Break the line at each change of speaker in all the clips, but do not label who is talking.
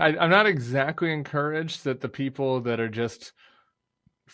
I'm not exactly encouraged that the people that are just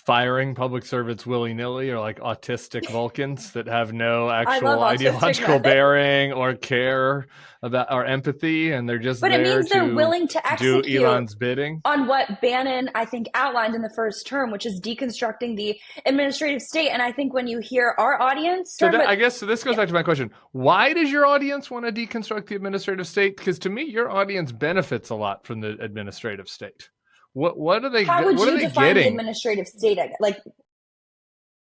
firing public servants willy-nilly are like autistic Vulcans that have no
I love
actual
autistic
ideological
men.
bearing or care about or empathy, and they're just
But it
there
means they're
to
willing to
do
execute
Elon's bidding.
on what Bannon, I think, outlined in the first term, which is deconstructing the administrative state. And I think when you hear our audience,
So
talking
that,
about,
I guess so this goes
yeah,
back to my question. Why does your audience want to deconstruct the administrative state? Because to me, your audience benefits a lot from the administrative state. What are they
how would
what are
you
they
define the
getting?
administrative state? Like,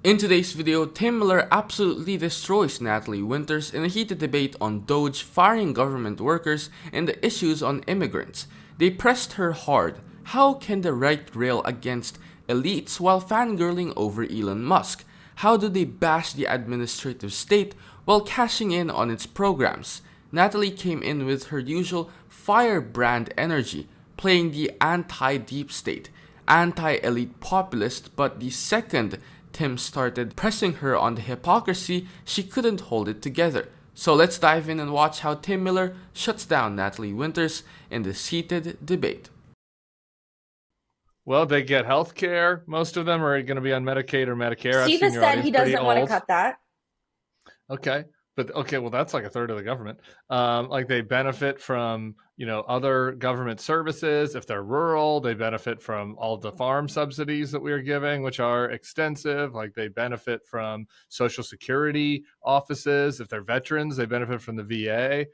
In today's video, Tim Miller absolutely destroys Natalie Winters in a heated debate on DOGE firing government workers and the issues on immigrants. They pressed her hard. How can the right rail against elites while fangirling over Elon Musk? How do they bash the administrative state while cashing in on its programs? Natalie came in with her usual firebrand energy, playing the anti-deep state, anti-elite populist, but the second Tim started pressing her on the hypocrisy, she couldn't hold it together. So let's dive in and watch how Tim Miller shuts down Natalie Winters in this heated debate.
Well, they get health care. Most of them are going to be on Medicaid or Medicare. I've
Steve
seen
has
your
said
audience
he
pretty
doesn't want to
old.
cut that.
Okay. But okay, well, that's like a third of the government. Like they benefit from, other government services. If they're rural, they benefit from all the farm subsidies that we are giving, which are extensive. Like they benefit from Social Security offices. If they're veterans, they benefit from the VA.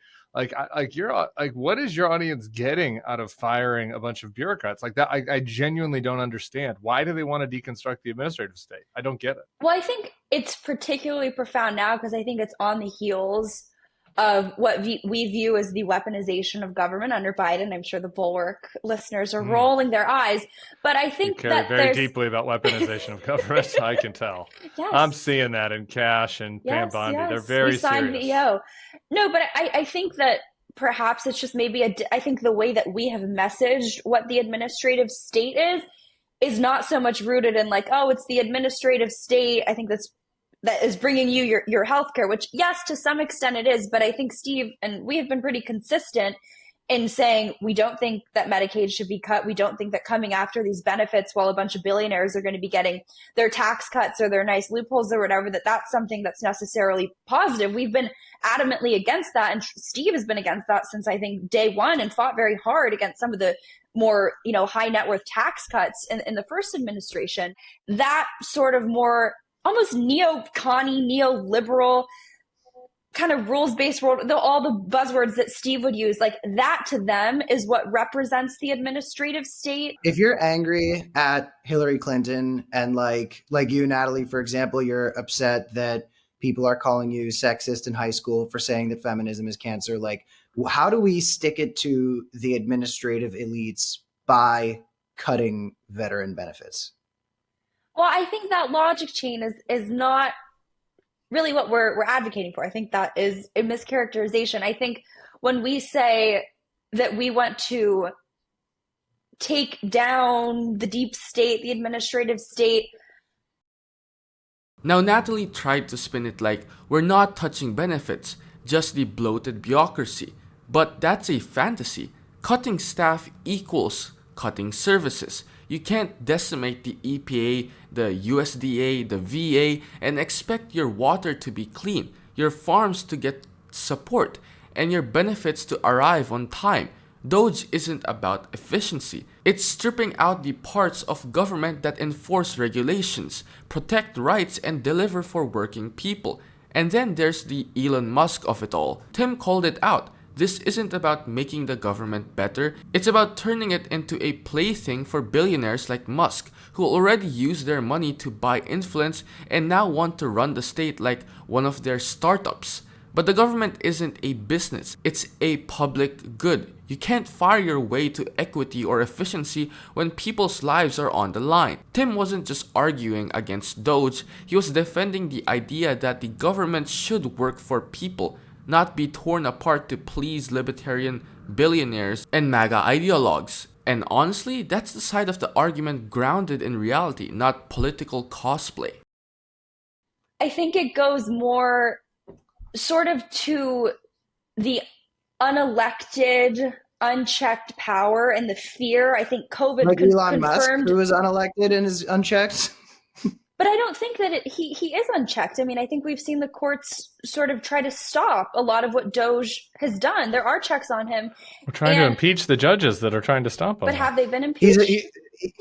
What is your audience getting out of firing a bunch of bureaucrats like that? I genuinely don't understand. Why do they want to deconstruct the administrative state? I don't get it.
Well, I think it's particularly profound now because I think it's on the heels of what we view as the weaponization of government under Biden. I'm sure the Bulwark listeners are
Mm.
rolling their eyes, but I
You
think
care
that
very
there's,
deeply about weaponization of government. I can tell. I'm
yes,
seeing that in Cash and Pam
yes,
Bondi. They're
yes, we
very
signed
serious.
VEO. No, but I think that perhaps it's just maybe I think the way that we have messaged what the administrative state is not so much rooted in like, oh, it's the administrative state. I think that is bringing you your healthcare, which yes, to some extent it is. But I think Steve and we have been pretty consistent in saying we don't think that Medicaid should be cut. We don't think that coming after these benefits while a bunch of billionaires are going to be getting their tax cuts or their nice loopholes or whatever, that's something that's necessarily positive. We've been adamantly against that. And Steve has been against that since I think day one and fought very hard against some of the more, high net worth tax cuts in the first administration. That sort of more almost neo-connie, neoliberal kind of rules-based world, all the buzzwords that Steve would use, like that to them is what represents the administrative state.
If you're angry at Hillary Clinton and like you, Natalie, for example, you're upset that people are calling you sexist in high school for saying that feminism is cancer, like how do we stick it to the administrative elites by cutting veteran benefits?
Well, I think that logic chain is not really what we're advocating for. I think that is a mischaracterization. I think when we say that we want to take down the deep state, the administrative state.
Now Natalie tried to spin it like we're not touching benefits, just the bloated bureaucracy. But that's a fantasy. Cutting staff equals cutting services. You can't decimate the EPA, the USDA, the VA, and expect your water to be clean, your farms to get support, and your benefits to arrive on time. DOGE isn't about efficiency. It's stripping out the parts of government that enforce regulations, protect rights, and deliver for working people. And then there's the Elon Musk of it all. Tim called it out. This isn't about making the government better, it's about turning it into a plaything for billionaires like Musk, who already use their money to buy influence and now want to run the state like one of their startups. But the government isn't a business, it's a public good. You can't fire your way to equity or efficiency when people's lives are on the line. Tim wasn't just arguing against DOGE, he was defending the idea that the government should work for people, not be torn apart to please libertarian billionaires and MAGA ideologues. And honestly, that's the side of the argument grounded in reality, not political cosplay.
I think it goes more sort of to the unelected, unchecked power and the fear. I think COVID
like Elon
confirmed.
Musk, who was unelected and is unchecked.
But I don't think that he is unchecked. I mean, I think we've seen the courts sort of try to stop a lot of what DOGE has done. There are checks on him.
We're trying to impeach the judges that are trying to stop him.
But have they been impeached?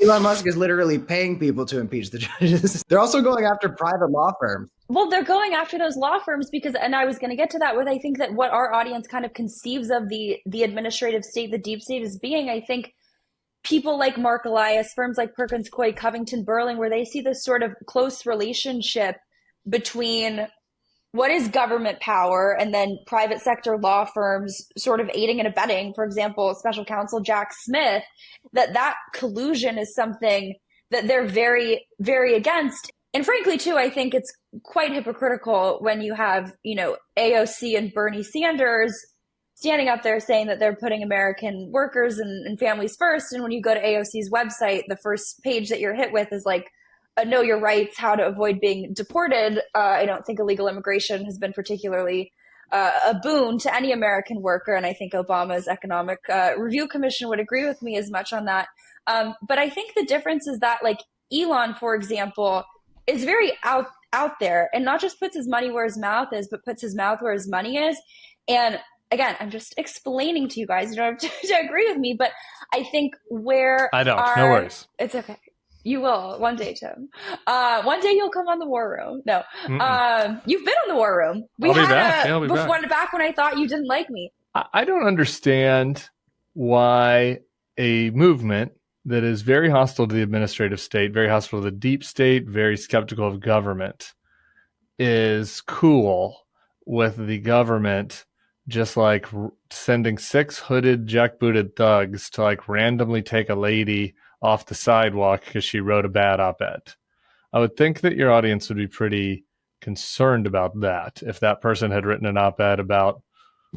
Elon Musk is literally paying people to impeach the judges. They're also going after private law firms.
Well, they're going after those law firms because, and I was going to get to that, with I think that what our audience kind of conceives of the administrative state, the deep state as being, I think people like Mark Elias, firms like Perkins Coie, Covington Burling, where they see this sort of close relationship between what is government power and then private sector law firms sort of aiding and abetting, for example, special counsel Jack Smith, that collusion is something that they're very, very against. And frankly, too, I think it's quite hypocritical when you have, AOC and Bernie Sanders standing up there saying that they're putting American workers and families first. And when you go to AOC's website, the first page that you're hit with is like, know your rights, how to avoid being deported. I don't think illegal immigration has been particularly a boon to any American worker. And I think Obama's Economic Review Commission would agree with me as much on that. But I think the difference is that, like, Elon, for example, is very out there and not just puts his money where his mouth is, but puts his mouth where his money is. And again, I'm just explaining to you guys. You don't have to agree with me, but I think where
I don't. No worries.
It's okay. You will one day, Tim. One day you'll come on the War Room. No, you've been on the War Room.
I'll be back. I'll be
back when I thought you didn't like me.
I don't understand why a movement that is very hostile to the administrative state, very hostile to the deep state, very skeptical of government, is cool with the government just like sending 6 hooded, jackbooted thugs to like randomly take a lady off the sidewalk because she wrote a bad op-ed. I would think that your audience would be pretty concerned about that if that person had written an op-ed about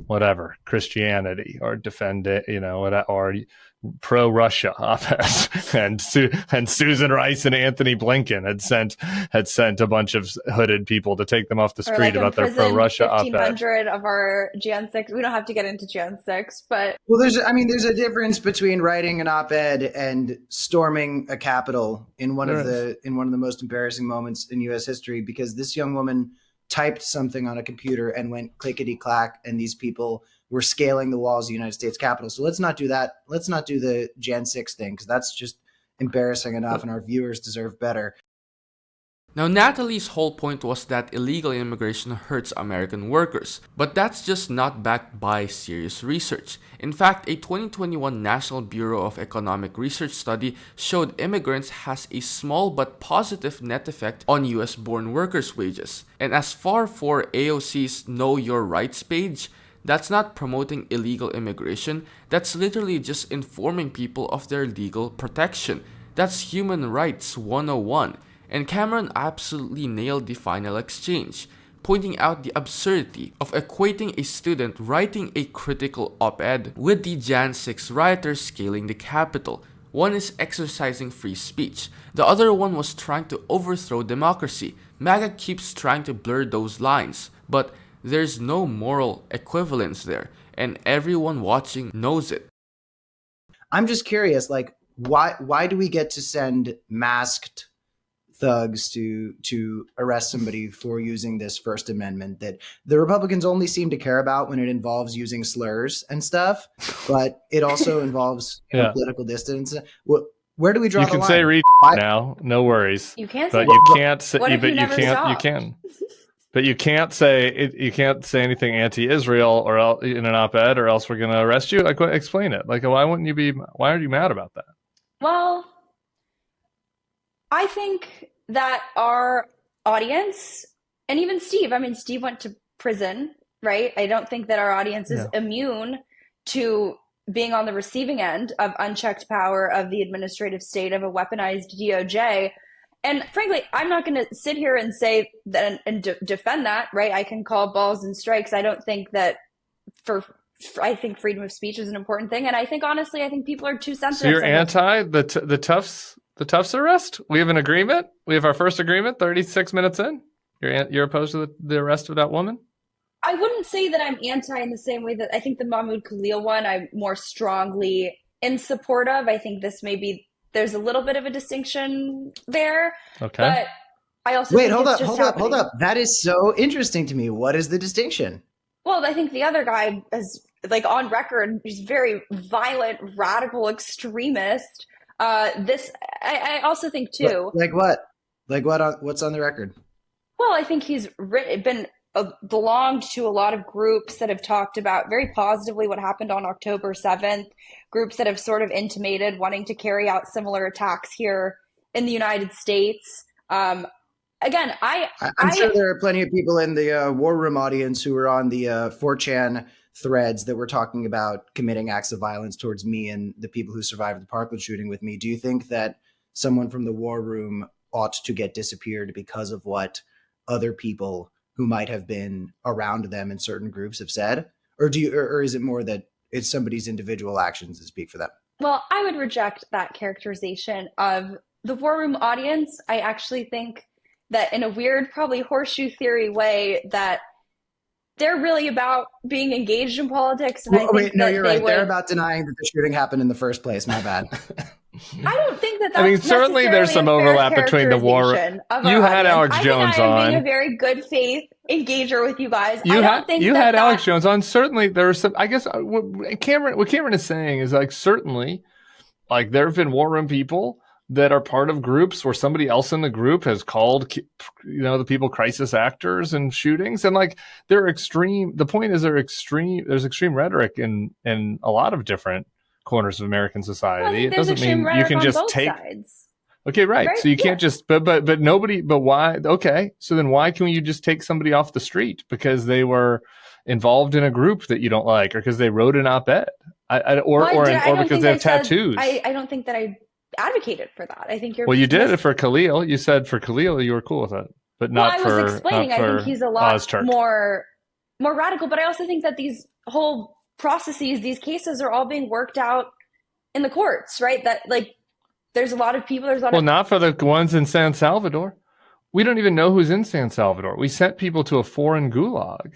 whatever, Christianity or defend it, or pro-Russia op-ed, and Susan Rice and Anthony Blinken had sent a bunch of hooded people to take them off the street about their pro-Russia op-ed.
1,500 of our Jan 6. We don't have to get into Jan 6, but
there's a difference between writing an op-ed and storming a Capitol in one of the most embarrassing moments in U.S. history, because this young woman typed something on a computer and went clickety-clack, and these people were scaling the walls of the United States Capitol. So let's not do that. Let's not do the Jan 6 thing, because that's just embarrassing enough, and our viewers deserve better.
Now, Natalie's whole point was that illegal immigration hurts American workers, but that's just not backed by serious research. In fact, a 2021 National Bureau of Economic Research study showed immigrants has a small but positive net effect on US-born workers' wages. And as far for AOC's Know Your Rights page, that's not promoting illegal immigration, that's literally just informing people of their legal protection. That's Human Rights 101. And Cameron absolutely nailed the final exchange, pointing out the absurdity of equating a student writing a critical op-ed with the Jan 6 rioters scaling the Capitol. One is exercising free speech, the other one was trying to overthrow democracy. MAGA keeps trying to blur those lines, but there's no moral equivalence there, and everyone watching knows it.
I'm just curious, like, why do we get to send masked thugs to arrest somebody for using this First Amendment that the Republicans only seem to care about when it involves using slurs and stuff, but it also involves political distance? Where do we draw the line?
You can say read now, no worries.
You can't
say,
but
you can't say,
but
you can. But you can't say anything anti-Israel or in an op-ed, or else we're going to arrest you. Like, explain it. Like, why are you mad about that?
Well, I think that our audience, and even Steve went to prison, right? I don't think that our audience is immune to being on the receiving end of unchecked power of the administrative state, of a weaponized DOJ. And frankly, I'm not going to sit here and say that and defend that, right? I can call balls and strikes. I don't think that I think freedom of speech is an important thing. And I think, honestly, people are too sensitive.
So you're anti the Tufts arrest? We have an agreement. We have our first agreement 36 minutes in. You're opposed to the arrest of that woman?
I wouldn't say that I'm anti in the same way that I think the Mahmoud Khalil one I'm more strongly in support of. I think this maybe there's a little bit of a distinction there,
Okay.
but I also
Wait,
think
hold
it's
up,
just
hold up, hold
happening.
up. That is so interesting to me. What is the distinction?
Well, I think the other guy is like on record, he's very violent, radical extremist. This I also think too.
Like what? Like what? What's on the record?
Well, I think he's been belonged to a lot of groups that have talked about very positively what happened on October 7th, groups that have sort of intimated wanting to carry out similar attacks here in the United States. Again,
I'm sure there are plenty of people in the War Room audience who were on the 4chan threads that were talking about committing acts of violence towards me and the people who survived the Parkland shooting with me. Do you think that someone from the War Room ought to get disappeared because of what other people who might have been around them in certain groups have said? Or or is it more that it's somebody's individual actions that speak for them?
well, I would reject that characterization of the War Room audience. I actually think that in a weird, probably horseshoe theory way, that they're really about being engaged in politics, and I think
Wait, no,
that
you're
they
right. They're
would.
about denying that the shooting happened in the first place. My bad.
I don't think that
I mean,
that's
certainly there's some
necessarily a fair
overlap between the war.
characterization of
You
our
had
audience.
Alex
I
Jones
think I am being
on.
a very good faith engager with you guys.
You
I
had
don't think
you
that
had
that
Alex Jones on. Certainly, there are some. I guess what Cameron is saying is like certainly, like there have been war room people that are part of groups where somebody else in the group has called, the people crisis actors and shootings, and like they're extreme. The point is they're extreme. There's extreme rhetoric in a lot of different corners of American
well, I
society.
think
It
there's
doesn't
extreme
mean you
rhetoric
can
on
just
both
take.
sides.
Okay, right.
Right?
So you
Yeah.
can't just, but nobody, but why? Okay, so then why can you just take somebody off the street because they were involved in a group that you don't like, or because they wrote an op-ed, or
Well, I don't
because
think
they
I
have
said.
tattoos?
I don't think that I advocated for that. I think you're.
Well, you did it for Khalil. You said for Khalil you were cool with it, but
Well,
not
I was
for
explaining.
not
I think
for
he's a lot
Ozturk.
more radical. But I also think that these whole processes, these cases, are all being worked out in the courts, right? That like there's a lot of people. There's a lot
Well,
of.
not for the ones in San Salvador. We don't even know who's in San Salvador. We sent people to a foreign gulag.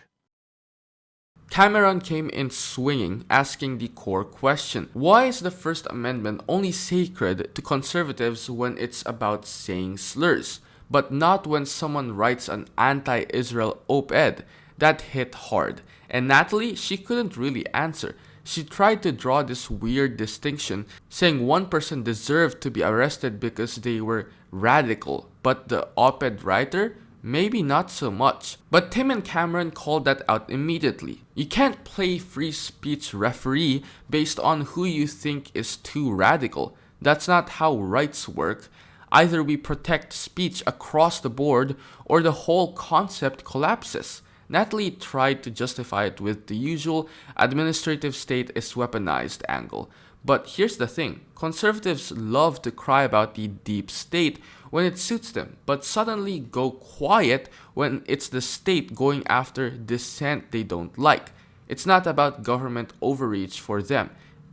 Cameron came in swinging, asking the core question. Why is the First Amendment only sacred to conservatives when it's about saying slurs, but not when someone writes an anti-Israel op-ed? That hit hard. And Natalie, she couldn't really answer. She tried to draw this weird distinction, saying one person deserved to be arrested because they were radical, but the op-ed writer, maybe not so much. But Tim and Cameron called that out immediately. You can't play free speech referee based on who you think is too radical. That's not how rights work. Either we protect speech across the board or the whole concept collapses. Natalie tried to justify it with the usual administrative state is weaponized angle. But here's the thing, conservatives love to cry about the deep state when it suits them, but suddenly go quiet when it's the state going after dissent they don't like. It's not about government overreach for them.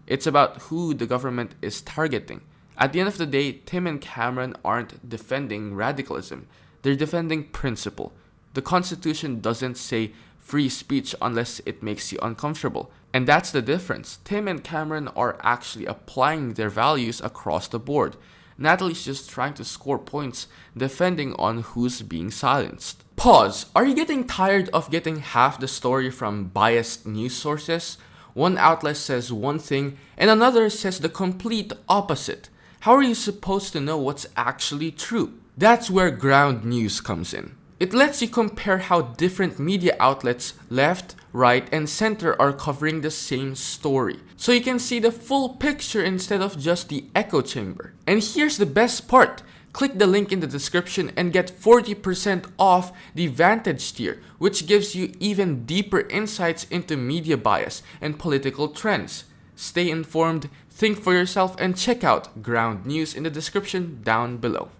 It's about who the government is targeting. At the end of the day, Tim and Cameron aren't defending radicalism. They're defending principle. The Constitution doesn't say free speech unless it makes you uncomfortable. And that's the difference. Tim and Cameron are actually applying their values across the board. Natalie's just trying to score points defending on who's being silenced. Pause. Are you getting tired of getting half the story from biased news sources? One outlet says one thing and another says the complete opposite. How are you supposed to know what's actually true? That's where ground news comes in. It lets you compare how different media outlets, left, right, and center are covering the same story. So you can see the full picture instead of just the echo chamber. And here's the best part. Click the link in the description and get 40% off the Vantage tier, which gives you even deeper insights into media bias and political trends. Stay informed, think for yourself, and check out ground news in the description down below.